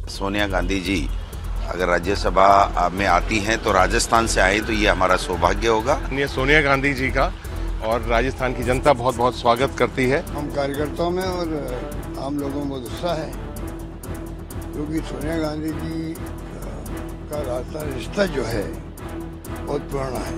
सोनिया गांधी जी अगर राज्यसभा में आती हैं तो राजस्थान से आए तो ये हमारा सौभाग्य होगा। सोनिया गांधी जी का और राजस्थान की जनता बहुत बहुत स्वागत करती है। हम कार्यकर्ताओं में और आम लोगों में उत्साह है, क्योंकि सोनिया गांधी जी का राजस्थान रिश्ता जो है बहुत पुराना है।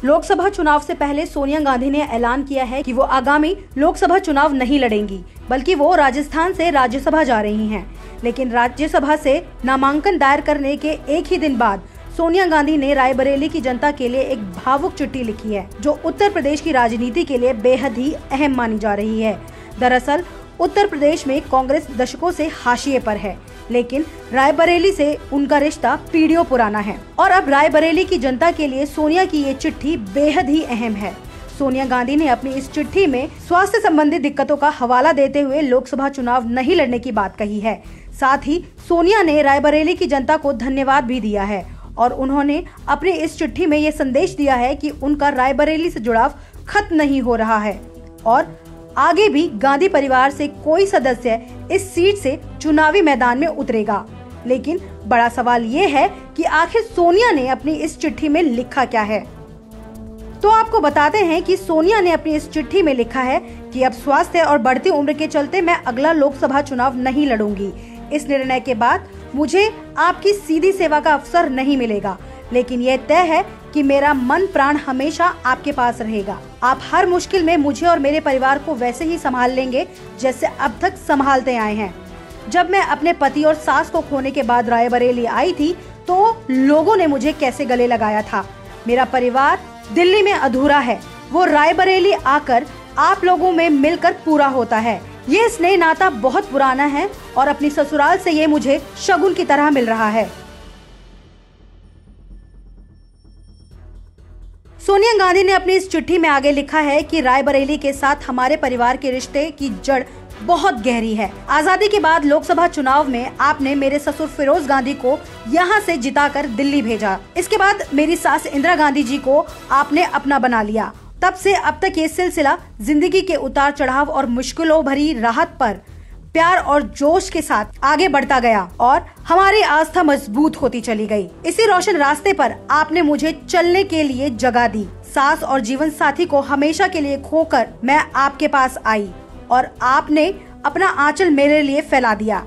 लोकसभा चुनाव से पहले सोनिया गांधी ने ऐलान किया है कि वो आगामी लोकसभा चुनाव नहीं लड़ेंगी, बल्कि वो राजस्थान से राज्यसभा जा रही हैं। लेकिन राज्यसभा से नामांकन दायर करने के एक ही दिन बाद सोनिया गांधी ने रायबरेली की जनता के लिए एक भावुक चिट्ठी लिखी है, जो उत्तर प्रदेश की राजनीति के लिए बेहद ही अहम मानी जा रही है। दरअसल उत्तर प्रदेश में कांग्रेस दशकों से हाशिए पर है, लेकिन रायबरेली से उनका रिश्ता पीढ़ियों पुराना है और अब रायबरेली की जनता के लिए सोनिया की ये चिट्ठी बेहद ही अहम है। सोनिया गांधी ने अपनी इस चिट्ठी में स्वास्थ्य संबंधी दिक्कतों का हवाला देते हुए लोकसभा चुनाव नहीं लड़ने की बात कही है। साथ ही सोनिया ने रायबरेली की जनता को धन्यवाद भी दिया है और उन्होंने अपनी इस चिट्ठी में ये संदेश दिया है कि उनका रायबरेली से जुड़ाव खत्म नहीं हो रहा है और आगे भी गांधी परिवार से कोई सदस्य इस सीट से चुनावी मैदान में उतरेगा। लेकिन बड़ा सवाल ये है कि आखिर सोनिया ने अपनी इस चिट्ठी में लिखा क्या है। तो आपको बताते हैं कि सोनिया ने अपनी इस चिट्ठी में लिखा है कि अब स्वास्थ्य और बढ़ती उम्र के चलते मैं अगला लोकसभा चुनाव नहीं लड़ूंगी। इस निर्णय के बाद मुझे आपकी सीधी सेवा का अवसर नहीं मिलेगा, लेकिन यह तय है कि मेरा मन प्राण हमेशा आपके पास रहेगा। आप हर मुश्किल में मुझे और मेरे परिवार को वैसे ही संभाल लेंगे जैसे अब तक संभालते आए हैं। जब मैं अपने पति और सास को खोने के बाद रायबरेली आई थी तो लोगों ने मुझे कैसे गले लगाया था। मेरा परिवार दिल्ली में अधूरा है, वो रायबरेली आकर आप लोगों में मिलकर पूरा होता है। ये स्नेह नाता बहुत पुराना है और अपनी ससुराल से ये मुझे शगुन की तरह मिल रहा है। सोनिया गांधी ने अपनी इस चिट्ठी में आगे लिखा है कि रायबरेली के साथ हमारे परिवार के रिश्ते की जड़ बहुत गहरी है। आजादी के बाद लोकसभा चुनाव में आपने मेरे ससुर फिरोज गांधी को यहाँ से जिताकर दिल्ली भेजा। इसके बाद मेरी सास इंदिरा गांधी जी को आपने अपना बना लिया। तब से अब तक ये सिलसिला जिंदगी के उतार चढ़ाव और मुश्किलों भरी राहत पर प्यार और जोश के साथ आगे बढ़ता गया और हमारी आस्था मजबूत होती चली गई। इसी रोशन रास्ते पर आपने मुझे चलने के लिए जगह दी। सास और जीवन साथी को हमेशा के लिए खोकर मैं आपके पास आई और आपने अपना आंचल मेरे लिए फैला दिया।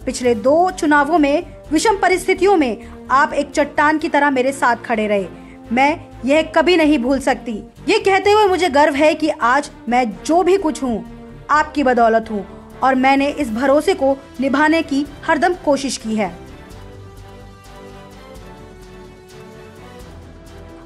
पिछले 2 चुनावों में विषम परिस्थितियों में आप एक चट्टान की तरह मेरे साथ खड़े रहे। मैं यह कभी नहीं भूल सकती। ये कहते हुए मुझे गर्व है कि आज मैं जो भी कुछ हूँ आपकी बदौलत हूँ और मैंने इस भरोसे को निभाने की हरदम कोशिश की है।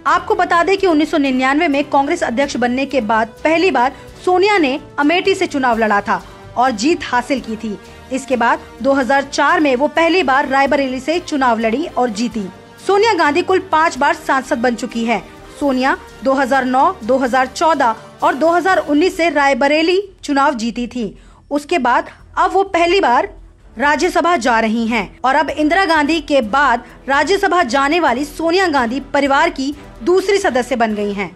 आपको बता दें कि 1999 में कांग्रेस अध्यक्ष बनने के बाद पहली बार सोनिया ने अमेठी से चुनाव लड़ा था और जीत हासिल की थी। इसके बाद 2004 में वो पहली बार रायबरेली से चुनाव लड़ी और जीती। सोनिया गांधी कुल 5 बार सांसद बन चुकी है। सोनिया 2009, 2014 और 2019 से रायबरेली चुनाव जीती थी। उसके बाद अब वो पहली बार राज्यसभा जा रही हैं और अब इंदिरा गांधी के बाद राज्यसभा जाने वाली सोनिया गांधी परिवार की दूसरी सदस्य बन गई हैं।